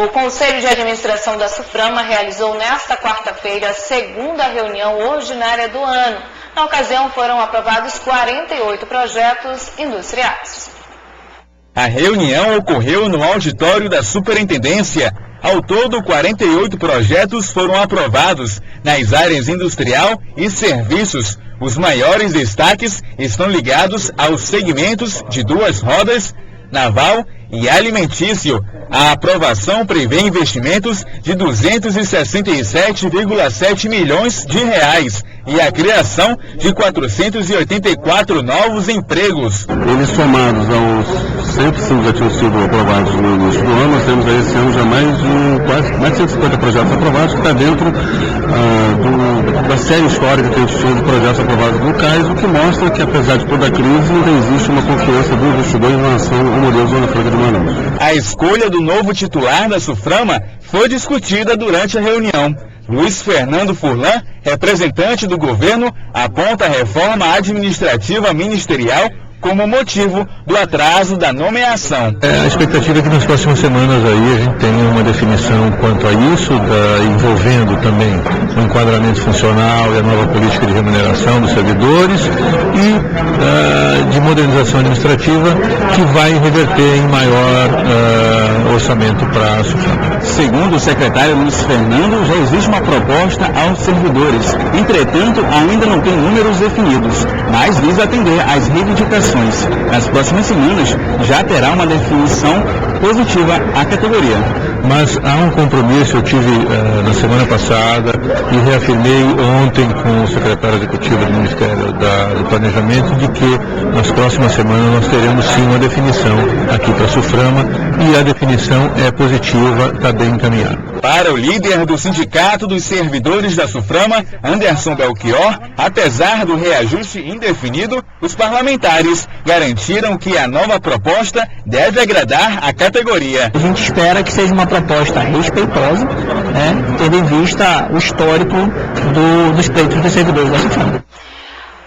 O Conselho de Administração da SUFRAMA realizou nesta quarta-feira a segunda reunião ordinária do ano. Na ocasião foram aprovados 48 projetos industriais. A reunião ocorreu no auditório da Superintendência. Ao todo, 48 projetos foram aprovados nas áreas industrial e serviços. Os maiores destaques estão ligados aos segmentos de duas rodas, naval e alimentício. A aprovação prevê investimentos de 267,7 milhões de reais e a criação de 484 novos empregos. Eles somados aos 105 já tinham sido aprovados no início do ano, nós temos aí esse ano já mais de 150 projetos aprovados, que está dentro da série histórica que a gente tinha de projetos aprovados no CAIS, o que mostra que, apesar de toda a crise, ainda existe uma confiança do investidor em relação ao modelo Zona Franca de Manaus. A escolha do novo titular da SUFRAMA foi discutida durante a reunião. Luiz Fernando Furlan, representante do governo, aponta a reforma administrativa ministerial como motivo do atraso da nomeação. A expectativa é que nas próximas semanas aí a gente tenha uma definição quanto a isso, envolvendo também o enquadramento funcional e a nova política de remuneração dos servidores e de modernização administrativa, que vai reverter em maior orçamento para a SUFRAMA. Segundo o secretário Luiz Fernando, já existe uma proposta aos servidores. Entretanto, ainda não tem números definidos, mas visa atender às reivindicações. Nas próximas semanas já terá uma definição positiva à categoria. Mas há um compromisso, eu tive na semana passada e reafirmei ontem com o secretário executivo do Ministério do Planejamento de que nas próximas semanas nós teremos sim uma definição aqui para a SUFRAMA e a definição é positiva, está bem encaminhada. Para o líder do Sindicato dos Servidores da SUFRAMA, Anderson Belchior, apesar do reajuste indefinido, os parlamentares garantiram que a nova proposta deve agradar a categoria. A gente espera que seja uma proposta respeitosa, tendo em vista o histórico dos pleitos dos servidores da SUFRAMA.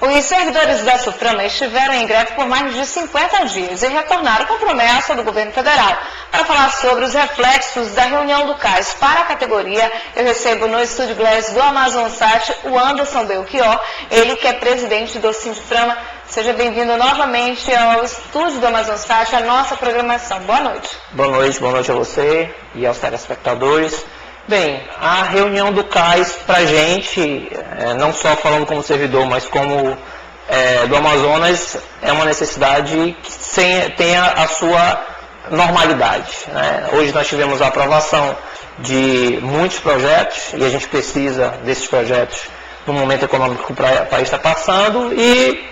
Os servidores da SUFRAMA estiveram em greve por mais de 50 dias e retornaram com promessa do governo federal. Para falar sobre os reflexos da reunião do CAIS para a categoria, eu recebo no Estúdio Glass do Amazonsat o Anderson Belchior, ele que é presidente do SINDIFRAMA. Seja bem-vindo novamente ao Estúdio do Amazonsat, a nossa programação. Boa noite. Boa noite a você e aos telespectadores. Bem, a reunião do CAIS para a gente, não só falando como servidor, mas como do Amazonas, é uma necessidade que tenha a sua normalidade, né? Hoje nós tivemos a aprovação de muitos projetos e a gente precisa desses projetos no momento econômico que o país está passando e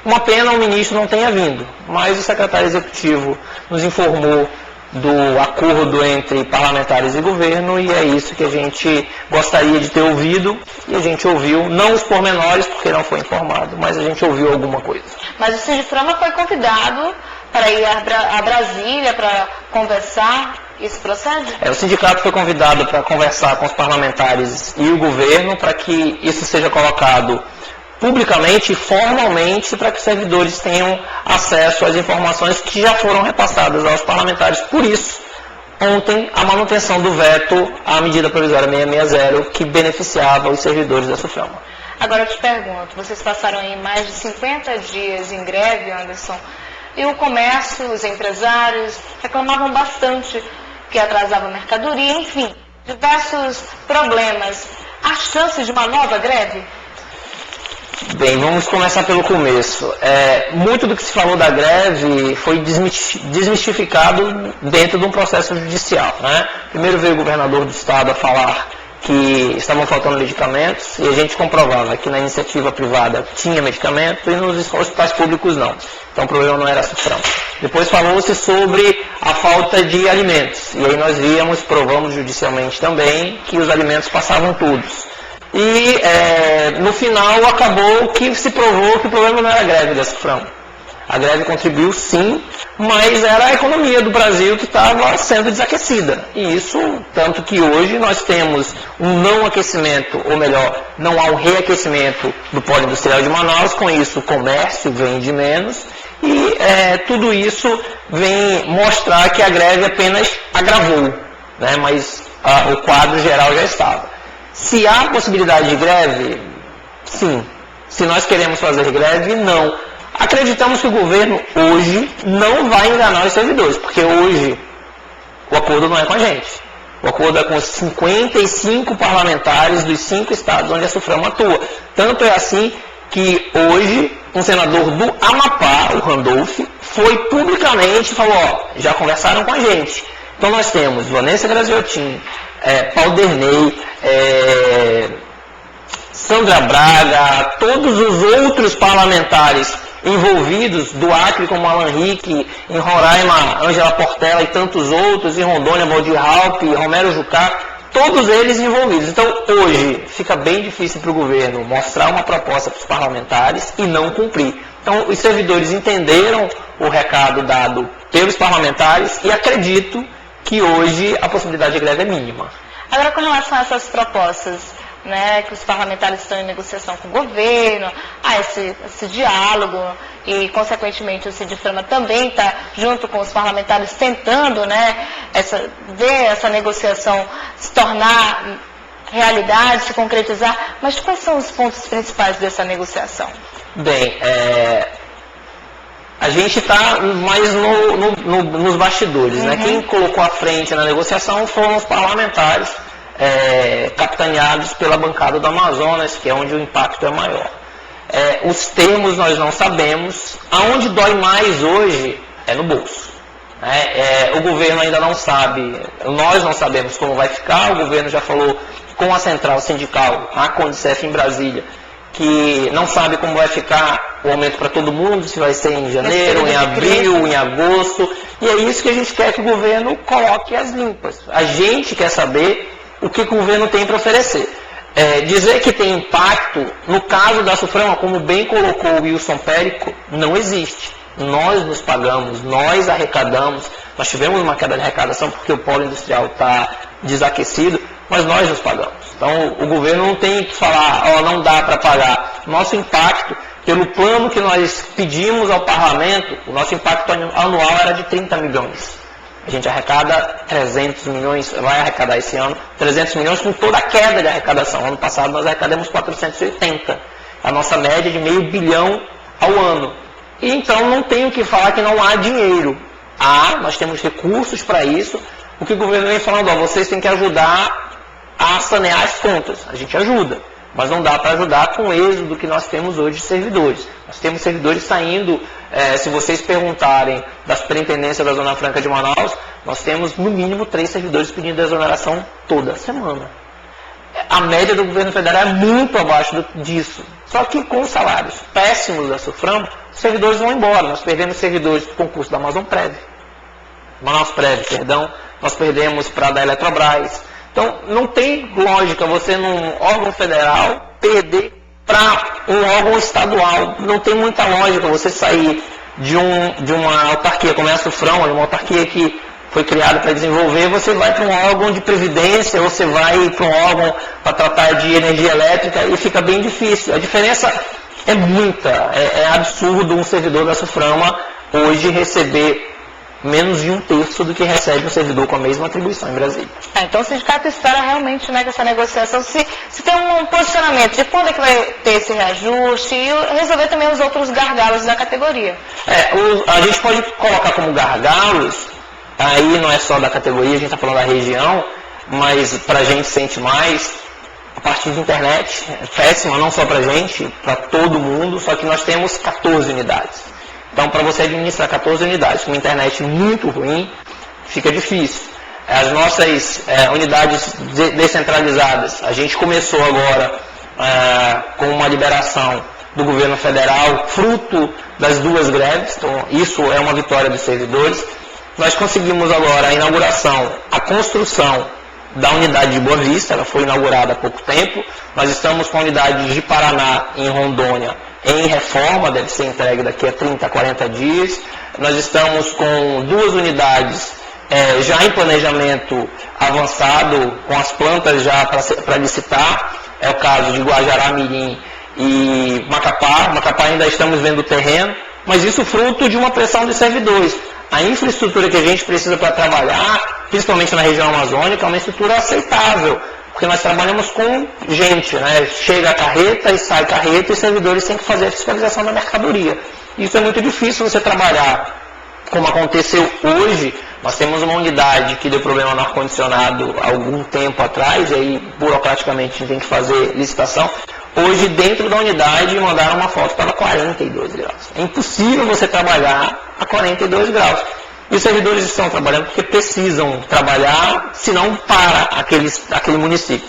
uma pena o ministro não tenha vindo, mas o secretário executivo nos informou do acordo entre parlamentares e governo e é isso que a gente gostaria de ter ouvido e a gente ouviu, não os pormenores porque não foi informado, mas a gente ouviu alguma coisa. Mas o SINDIFRAMA foi convidado para ir a Brasília para conversar, isso procede? O sindicato foi convidado para conversar com os parlamentares e o governo para que isso seja colocado publicamente e formalmente para que os servidores tenham acesso às informações que já foram repassadas aos parlamentares. Por isso, ontem, a manutenção do veto à medida provisória 660, que beneficiava os servidores da SUFRAMA. Agora eu te pergunto, vocês passaram aí mais de 50 dias em greve, Anderson, e o comércio, os empresários reclamavam bastante que atrasava a mercadoria, enfim, diversos problemas. Há chance de uma nova greve? Bem, vamos começar pelo começo. Muito do que se falou da greve foi desmistificado dentro de um processo judicial, né? Primeiro veio o governador do estado a falar que estavam faltando medicamentos e a gente comprovava que na iniciativa privada tinha medicamento e nos hospitais públicos não. Então o problema não era a SUFRAMA. Depois falou-se sobre a falta de alimentos e aí nós provamos judicialmente também que os alimentos passavam todos. E no final acabou que se provou que o problema não era a greve da SUFRAMA. A greve contribuiu sim, mas era a economia do Brasil que estava sendo desaquecida. E isso, tanto que hoje nós temos um não aquecimento, ou melhor, não há um reaquecimento do polo industrial de Manaus, com isso o comércio vende menos, e tudo isso vem mostrar que a greve apenas agravou né? Mas o quadro geral já estava. Se há possibilidade de greve, sim. Se nós queremos fazer greve, não. Acreditamos que o governo hoje não vai enganar os servidores, porque hoje o acordo não é com a gente. O acordo é com os 55 parlamentares dos 5 estados onde a SUFRAMA atua. Tanto é assim que hoje um senador do Amapá, o Randolph, foi publicamente e falou, já conversaram com a gente. Então nós temos Vanessa Graziotin, Paulo Derney, Sandra Braga, todos os outros parlamentares envolvidos, do Acre como Alan Rick, em Roraima, Ângela Portela e tantos outros, em Rondônia, Valdir Raup, Romero Jucá, todos eles envolvidos. Então, hoje, fica bem difícil para o governo mostrar uma proposta para os parlamentares e não cumprir. Então, os servidores entenderam o recado dado pelos parlamentares e acredito que hoje a possibilidade de greve é mínima. Agora, com relação a essas propostas, né, que os parlamentares estão em negociação com o governo, esse diálogo e, consequentemente, o Sindiframa também está junto com os parlamentares tentando, né, ver essa negociação se tornar realidade, se concretizar, mas quais são os pontos principais dessa negociação? Bem, a gente está mais nos bastidores, né? Quem colocou à frente na negociação foram os parlamentares, capitaneados pela bancada do Amazonas, que é onde o impacto é maior. Os termos nós não sabemos. Aonde dói mais hoje é no bolso. O governo ainda não sabe, nós não sabemos como vai ficar. O governo já falou com a central sindical, a Condicef em Brasília, que não sabe como vai ficar o aumento para todo mundo, se vai ser em janeiro, em abril, em agosto. E é isso que a gente quer que o governo coloque as limpas. A gente quer saber o que o governo tem para oferecer. Dizer que tem impacto, no caso da SUFRAMA, como bem colocou o Wilson Périco, não existe. Nós nos pagamos, nós arrecadamos, nós tivemos uma queda de arrecadação porque o polo industrial está desaquecido, mas nós nos pagamos. Então o governo não tem que falar, não dá para pagar. Nosso impacto, pelo plano que nós pedimos ao parlamento, o nosso impacto anual era de 30 milhões. A gente arrecada 300 milhões, vai arrecadar esse ano 300 milhões com toda a queda de arrecadação. Ano passado nós arrecadamos 480. A nossa média é de $500 milhão ao ano. E então não tenho que falar que não há dinheiro. Nós temos recursos para isso. O que o governo vem falando, vocês têm que ajudar a sanear as contas. A gente ajuda, mas não dá para ajudar com o êxodo que nós temos hoje de servidores. Nós temos servidores saindo, se vocês perguntarem da Superintendência da Zona Franca de Manaus, nós temos no mínimo 3 servidores pedindo exoneração toda semana. A média do governo federal é muito abaixo disso. Só que com salários péssimos da SUFRAMA, os servidores vão embora. Nós perdemos servidores para o concurso da Manaus Prev, nós perdemos para a da Eletrobras. Então, não tem lógica você, num órgão federal, perder para um órgão estadual. Não tem muita lógica você sair de uma autarquia como é a SUFRAMA, uma autarquia que foi criada para desenvolver, você vai para um órgão de previdência, ou você vai para um órgão para tratar de energia elétrica e fica bem difícil. A diferença é muita. É absurdo um servidor da SUFRAMA hoje receber menos de 1/3 do que recebe um servidor com a mesma atribuição em Brasília. Então o sindicato espera realmente, né, que essa negociação se tem um posicionamento de quando é que vai ter esse reajuste e resolver também os outros gargalos da categoria. A gente pode colocar como gargalos, aí não é só da categoria, a gente está falando da região, mas para a gente sente mais, a parte de internet é péssima, não só para a gente, para todo mundo, só que nós temos 14 unidades. Então, para você administrar 14 unidades com uma internet muito ruim, fica difícil. As nossas unidades descentralizadas, a gente começou agora com uma liberação do governo federal, fruto das 2 greves, então isso é uma vitória dos servidores. Nós conseguimos agora a inauguração, a construção da unidade de Boa Vista, ela foi inaugurada há pouco tempo. Nós estamos com a unidade de Paraná, em Rondônia, em reforma, deve ser entregue daqui a 30, 40 dias. Nós estamos com 2 unidades já em planejamento avançado, com as plantas já para licitar. É o caso de Guajará, Mirim e Macapá. Macapá ainda estamos vendo o terreno, mas isso fruto de uma pressão dos servidores. a infraestrutura que a gente precisa para trabalhar, principalmente na região amazônica, é uma estrutura aceitável, porque nós trabalhamos com gente, né? Chega a carreta e sai carreta e os servidores têm que fazer a fiscalização da mercadoria. Isso é muito difícil você trabalhar como aconteceu hoje. Nós temos uma unidade que deu problema no ar-condicionado há algum tempo atrás, e aí burocraticamente a gente tem que fazer licitação. Hoje, dentro da unidade, mandaram uma foto, estava 42 graus. É impossível você trabalhar a 42 graus. E os servidores estão trabalhando porque precisam trabalhar, senão para aquele município.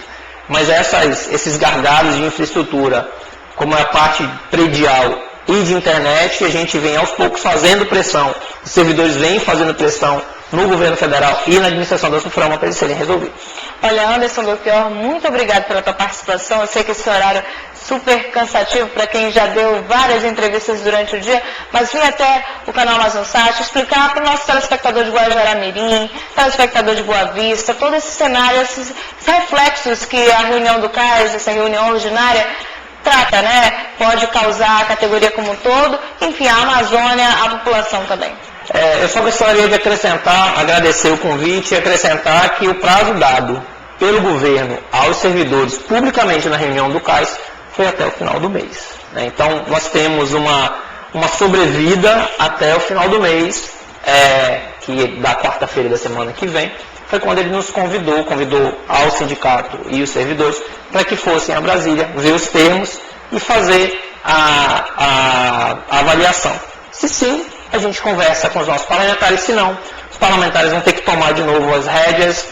Mas esses gargalos de infraestrutura, como é a parte predial e de internet, a gente vem aos poucos fazendo pressão. Os servidores vêm fazendo pressão no governo federal e na administração da SUFRAMA para eles serem resolvidos. Olha, Anderson Belchior, muito obrigado pela tua participação. Eu sei que esse horário é super cansativo para quem já deu várias entrevistas durante o dia, mas vim até o canal Amazonchat explicar para o nosso telespectador de Guajará-Mirim, telespectador de Boa Vista, todo esse cenário, esses reflexos que a reunião do CAIS, essa reunião ordinária, trata, né? Pode causar a categoria como um todo, enfim, a Amazônia, a população também. Eu só gostaria de acrescentar, agradecer o convite e acrescentar que o prazo dado pelo governo aos servidores publicamente na reunião do CAIS foi até o final do mês. Né? Então, nós temos uma sobrevida até o final do mês, que da quarta-feira da semana que vem, foi quando ele nos convidou ao sindicato e os servidores para que fossem a Brasília ver os termos e fazer a avaliação. Se sim, a gente conversa com os nossos parlamentares, se não, os parlamentares vão ter que tomar de novo as rédeas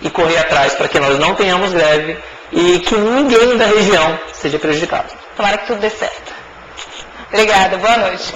e correr atrás para que nós não tenhamos greve e que ninguém da região seja prejudicado. Tomara que tudo dê certo. Obrigada, boa noite.